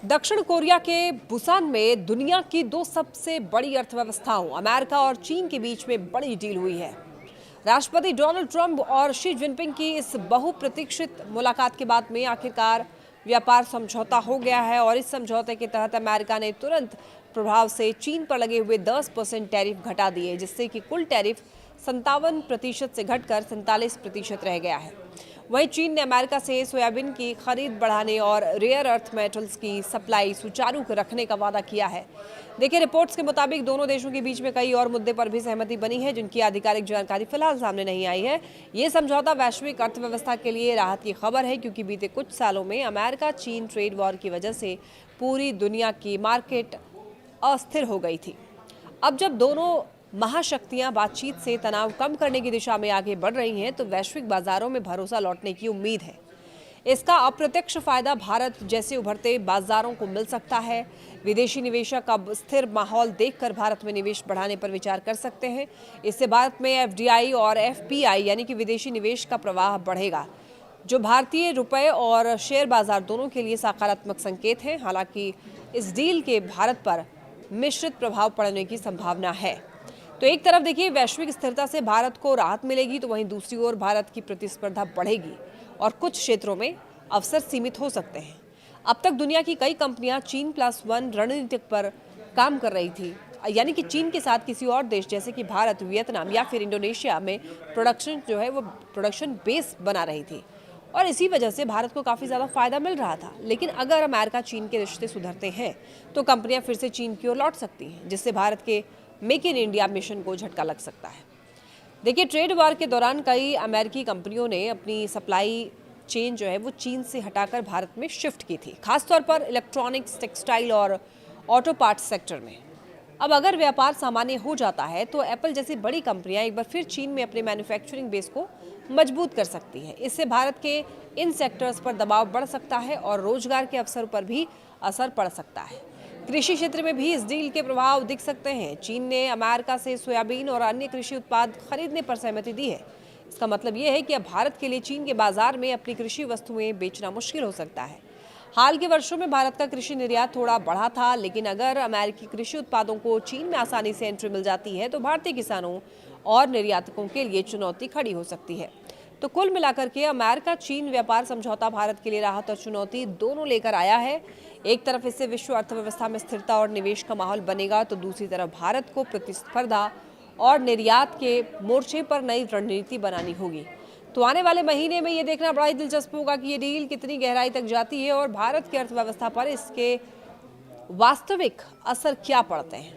दक्षिण कोरिया के बुसान में दुनिया की दो सबसे बड़ी अर्थव्यवस्थाओं अमेरिका और चीन के बीच में बड़ी डील हुई है। राष्ट्रपति डोनाल्ड ट्रंप और शी जिनपिंग की इस बहुप्रतीक्षित मुलाकात के बाद में आखिरकार व्यापार समझौता हो गया है और इस समझौते के तहत अमेरिका ने तुरंत प्रभाव से चीन पर लगे हुए 10% टैरिफ घटा दिए, जिससे कि कुल टैरिफ 57% से घटकर 47% रह गया है। वहीं चीन ने अमेरिका से सोयाबीन की खरीद बढ़ाने और रेयर अर्थ मेटल्स की सप्लाई सुचारू रखने का वादा किया है। देखिए, रिपोर्ट्स के मुताबिक दोनों देशों के बीच में कई और मुद्दे पर भी सहमति बनी है, जिनकी आधिकारिक जानकारी फिलहाल सामने नहीं आई है। ये समझौता वैश्विक अर्थव्यवस्था के लिए राहत की खबर है, क्योंकि बीते कुछ सालों में अमेरिका चीन ट्रेड वॉर की वजह से पूरी दुनिया की मार्केट अस्थिर हो गई थी। अब जब दोनों महाशक्तियां बातचीत से तनाव कम करने की दिशा में आगे बढ़ रही हैं, तो वैश्विक बाजारों में भरोसा लौटने की उम्मीद है। इसका अप्रत्यक्ष फायदा भारत जैसे उभरते बाजारों को मिल सकता है। विदेशी निवेशक अब स्थिर माहौल देखकर भारत में निवेश बढ़ाने पर विचार कर सकते हैं। इससे भारत में एफडीआई और एफपीआई यानी कि विदेशी निवेश का प्रवाह बढ़ेगा, जो भारतीय रुपए और शेयर बाजार दोनों के लिए सकारात्मक संकेत हैं। हालांकि इस डील के भारत पर मिश्रित प्रभाव पड़ने की संभावना है। तो एक तरफ देखिए, वैश्विक स्थिरता से भारत को राहत मिलेगी, तो वहीं दूसरी ओर भारत की प्रतिस्पर्धा बढ़ेगी और कुछ क्षेत्रों में अवसर सीमित हो सकते हैं। अब तक दुनिया की कई कंपनियां चीन+1 रणनीति पर काम कर रही थी, यानी कि चीन के साथ किसी और देश जैसे कि भारत, वियतनाम या फिर इंडोनेशिया में प्रोडक्शन बेस बना रही थी और इसी वजह से भारत को काफ़ी ज़्यादा फायदा मिल रहा था। लेकिन अगर अमेरिका चीन के रिश्ते सुधरते हैं, तो कंपनियां फिर से चीन की ओर लौट सकती हैं, जिससे भारत के मेक इन इंडिया मिशन को झटका लग सकता है। देखिए, ट्रेड वॉर के दौरान कई अमेरिकी कंपनियों ने अपनी सप्लाई चेन वो चीन से हटाकर भारत में शिफ्ट की थी, खासतौर पर इलेक्ट्रॉनिक्स, टेक्सटाइल और ऑटो पार्ट्स सेक्टर में। अब अगर व्यापार सामान्य हो जाता है, तो एप्पल जैसी बड़ी कंपनियां एक बार फिर चीन में अपने मैन्युफैक्चरिंग बेस को मजबूत कर सकती है। इससे भारत के इन सेक्टर्स पर दबाव बढ़ सकता है और रोजगार के अवसरों पर भी असर पड़ सकता है। कृषि क्षेत्र में भी इस डील के प्रभाव दिख सकते हैं। चीन ने अमेरिका से सोयाबीन और अन्य कृषि उत्पाद खरीदने पर सहमति दी है। इसका मतलब ये है कि अब भारत के लिए चीन के बाजार में अपनी कृषि वस्तुएं बेचना मुश्किल हो सकता है। हाल के वर्षों में भारत का कृषि निर्यात थोड़ा बढ़ा था, लेकिन अगर अमेरिकी कृषि उत्पादों को चीन में आसानी से एंट्री मिल जाती है, तो भारतीय किसानों और निर्यातकों के लिए चुनौती खड़ी हो सकती है। तो कुल मिलाकर के अमेरिका चीन व्यापार समझौता भारत के लिए राहत और चुनौती दोनों लेकर आया है। एक तरफ इससे विश्व अर्थव्यवस्था में स्थिरता और निवेश का माहौल बनेगा, तो दूसरी तरफ भारत को प्रतिस्पर्धा और निर्यात के मोर्चे पर नई रणनीति बनानी होगी। तो आने वाले महीने में ये देखना बड़ा ही दिलचस्प होगा कि ये डील कितनी गहराई तक जाती है और भारत की अर्थव्यवस्था पर इसके वास्तविक असर क्या पड़ते हैं।